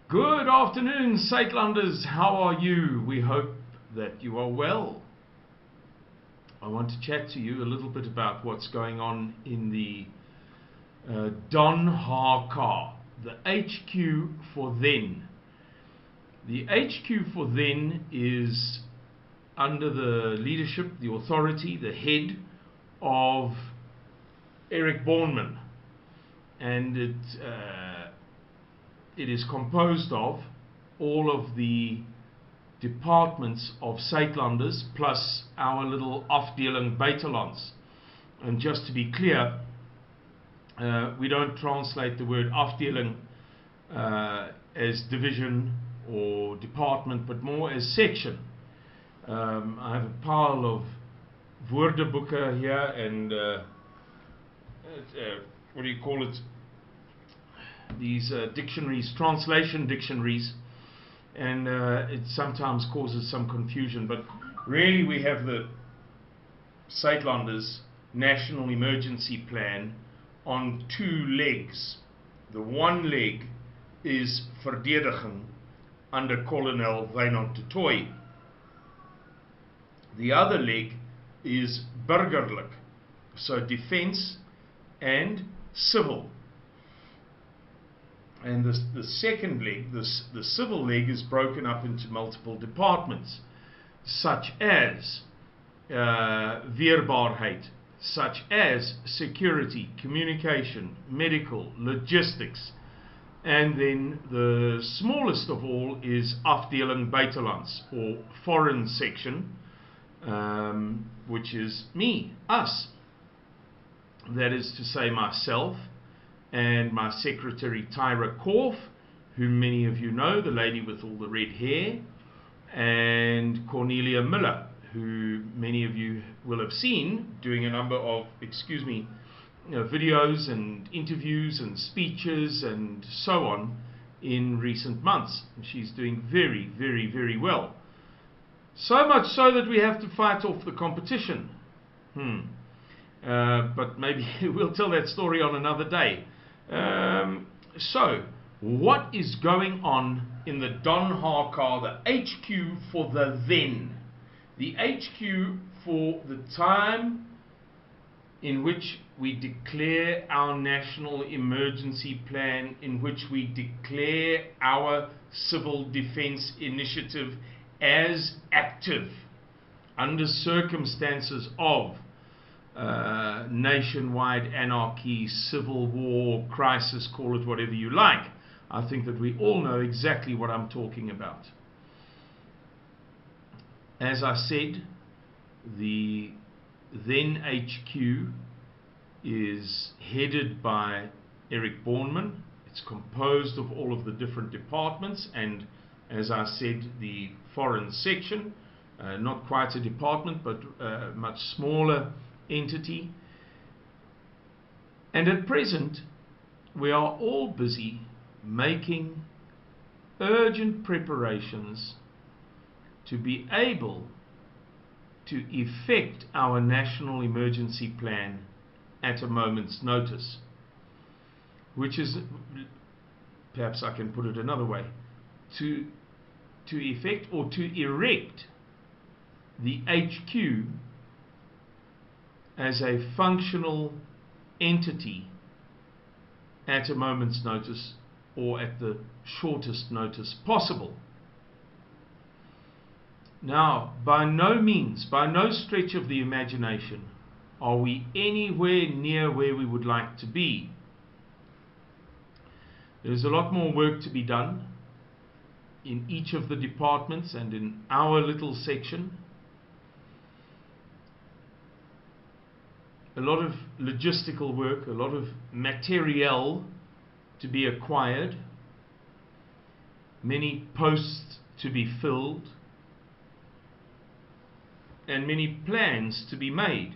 Good afternoon, Sakelanders. How are you? We hope that you are well. I want to chat to you a little bit about what's going on in the Don Harkar, the HQ for Then. The HQ for Then is under the leadership, the authority, the head of Eric Bornman, and it is composed of all of the departments of Sakelanders plus our little afdeling buitelands. And just to be clear, we don't translate the word afdeling as division or department, but more as section. I have a pile of woordeboeke here and what do you call it? These dictionaries, translation dictionaries, and it sometimes causes some confusion, but really we have the Sakelanders National Emergency Plan on two legs. The one leg is verdediging under Colonel Wynand du Toit. The other leg is burgerlik, so defense and civil. And the second leg, the civil leg, is broken up into multiple departments, such as weerbaarheid, such as security, communication, medical, logistics. And then the smallest of all is afdeling buitelands, or foreign section, which is me, us. That is to say, myself and my secretary Tyra Korf, whom many of you know, the lady with all the red hair, and Cornelia Miller, who many of you will have seen doing a number of, videos and interviews and speeches and so on in recent months. She's doing very, very, very well. So much so that we have to fight off the competition. But maybe we'll tell that story on another day. So, what is going on in the Don Harkar, the HQ for the then? The HQ for the time in which we declare our national emergency plan, in which we declare our civil defense initiative as active under circumstances of nationwide anarchy, civil war, crisis, call it whatever you like. I think that we all know exactly what I'm talking about. As I said, the then HQ is headed by Eric Bornman. It's composed of all of the different departments and, as I said, the foreign section, not quite a department but a much smaller entity. And at present we are all busy making urgent preparations to be able to effect our national emergency plan at a moment's notice, which is, perhaps I can put it another way, to effect or to erect the HQ as a functional entity at a moment's notice, or at the shortest notice possible. Now, by no means, by no stretch of the imagination, are we anywhere near where we would like to be. There's a lot more work to be done in each of the departments and in our little section. A lot of logistical work, a lot of materiel to be acquired, many posts to be filled, and many plans to be made.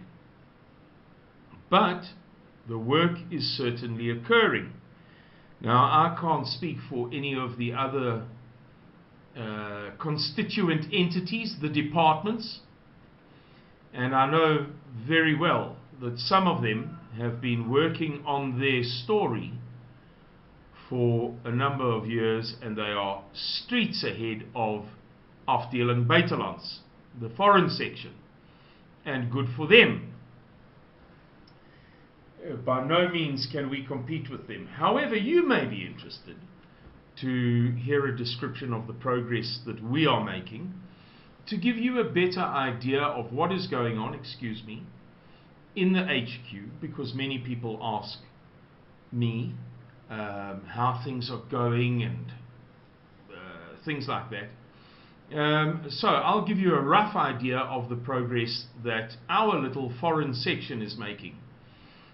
But the work is certainly occurring. Now, I can't speak for any of the other constituent entities, the departments, and I know very well that some of them have been working on their story for a number of years, and they are streets ahead of Afdeling Buitelands, the foreign section, and good for them. By no means can we compete with them. However, you may be interested to hear a description of the progress that we are making, to give you a better idea of what is going on, in the HQ, because many people ask me how things are going and things like that. So I'll give you a rough idea of the progress that our little foreign section is making.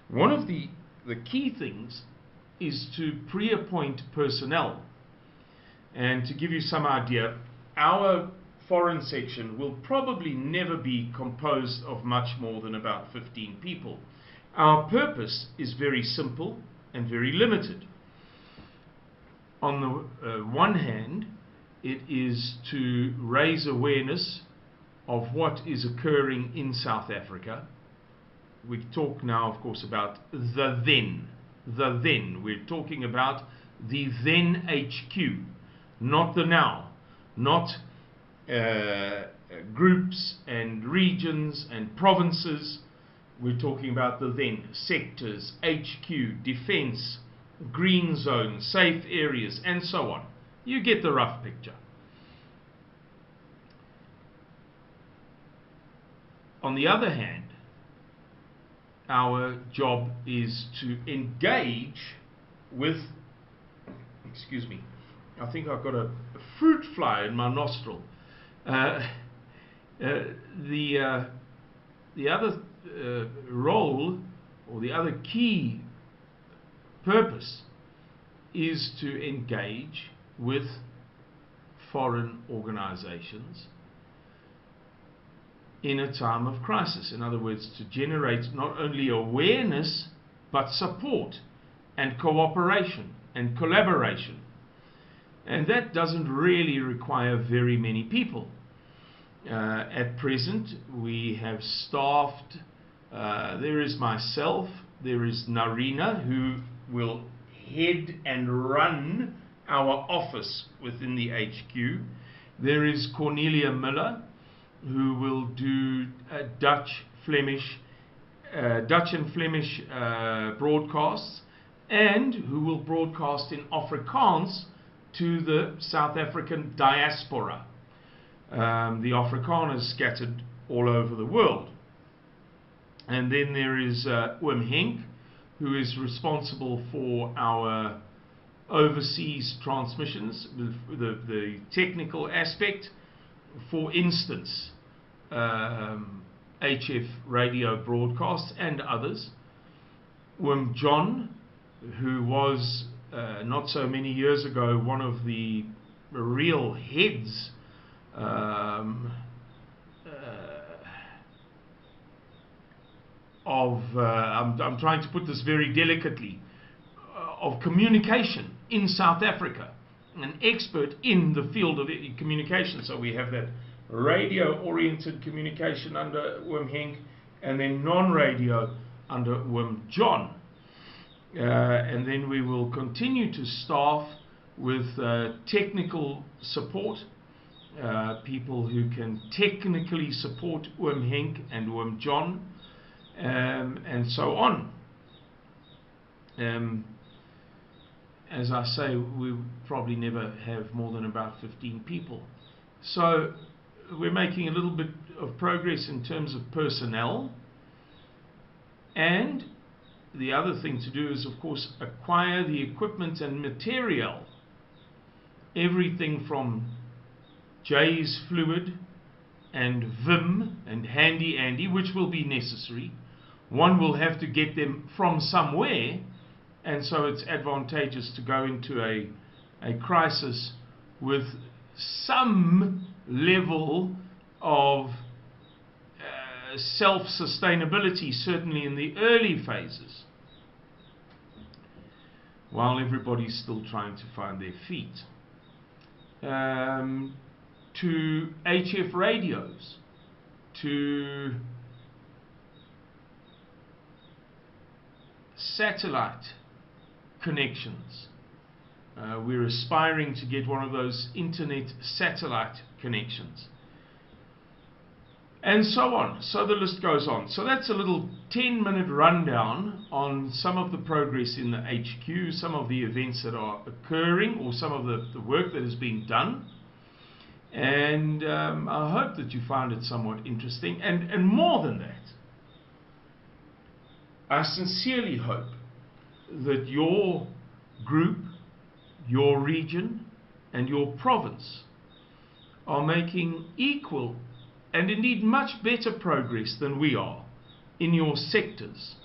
One of the key things is to pre-appoint personnel. And to give you some idea, our foreign section will probably never be composed of much more than about 15 people. Our purpose is very simple and very limited. On the one hand, it is to raise awareness of what is occurring in South Africa. We talk now, of course, about the then. We're talking about the then HQ, not the now, not groups and regions and provinces. We're talking about the then, sectors, HQ, defense, green zones, safe areas, and so on. You get the rough picture. On the other hand, our job is to engage with, I think I've got a fruit fly in my nostril. The other role, or the other key purpose, is to engage with foreign organizations in a time of crisis. In other words, to generate not only awareness, but support and cooperation and collaboration. And that doesn't really require very many people. At present, we have staffed, there is myself, there is Narina, who will head and run our office within the HQ. There is Cornelia Miller, who will do Dutch and Flemish broadcasts, and who will broadcast in Afrikaans to the South African diaspora. The Afrikaners scattered all over the world. And then there is Oom Henk, who is responsible for our overseas transmissions, the technical aspect. For instance, HF radio broadcasts and others. Oom John, who was not so many years ago one of the real heads I'm trying to put this very delicately, of communication in South Africa, an expert in the field of communication. So we have that radio-oriented communication under Oom Henk, and then non-radio under Oom John. And then we will continue to staff with technical support, people who can technically support Oom Henk and Oom John, and so on. As I say, we probably never have more than about 15 people. So we're making a little bit of progress in terms of personnel. And the other thing to do is, of course, acquire the equipment and material. Everything from Jay's fluid and Vim and Handy Andy, which will be necessary. One will have to get them from somewhere. And so it's advantageous to go into a crisis with some level of self-sustainability, certainly in the early phases, while everybody's still trying to find their feet. To HF radios, to satellite connections, We're aspiring to get one of those internet satellite connections. And so on. So the list goes on. So that's a little 10-minute rundown on some of the progress in the HQ, some of the events that are occurring, or some of the work that has been done. And I hope that you find it somewhat interesting. And more than that, I sincerely hope that your group, your region, and your province are making equal and indeed much better progress than we are in your sectors,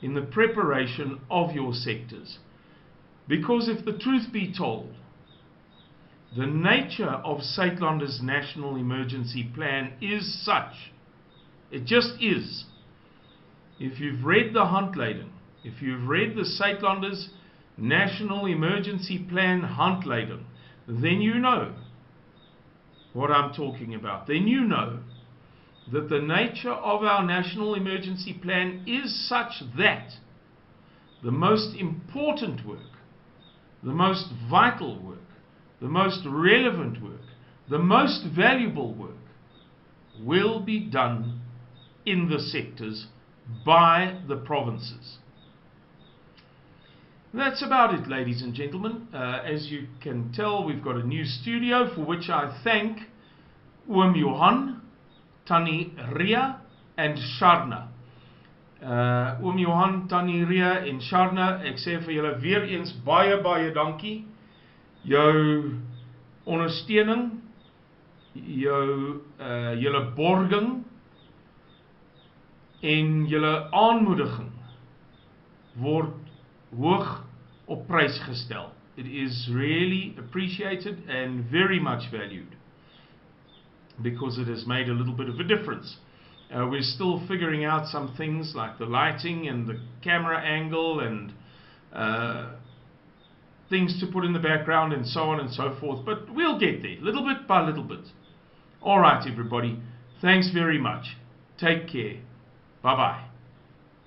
in the preparation of your sectors. Because if the truth be told, the nature of Suidlander's National Emergency Plan is such, it just is. If you've read the Handleiding, if you've read the Suidlander's National Emergency Plan Handleiding, then you know what I'm talking about. Then you know that the nature of our National Emergency Plan is such that the most important work, the most vital work, the most relevant work, the most valuable work will be done in the sectors by the provinces. That's about it, ladies and gentlemen. As you can tell, we've got a new studio, for which I thank Oom Johan, Tannie Ria en Sharna. Oom Johan, Tannie Ria en Sharna, ek sê vir julle weer eens baie dankie. Jou ondersteuning, julle borging en julle aanmoediging word hoog op prys gestel. It is really appreciated and very much valued, because it has made a little bit of a difference. We're still figuring out some things like the lighting and the camera angle and things to put in the background and so on and so forth, but we'll get there, little bit by little bit. Alright everybody, thanks very much. Take care. Bye bye.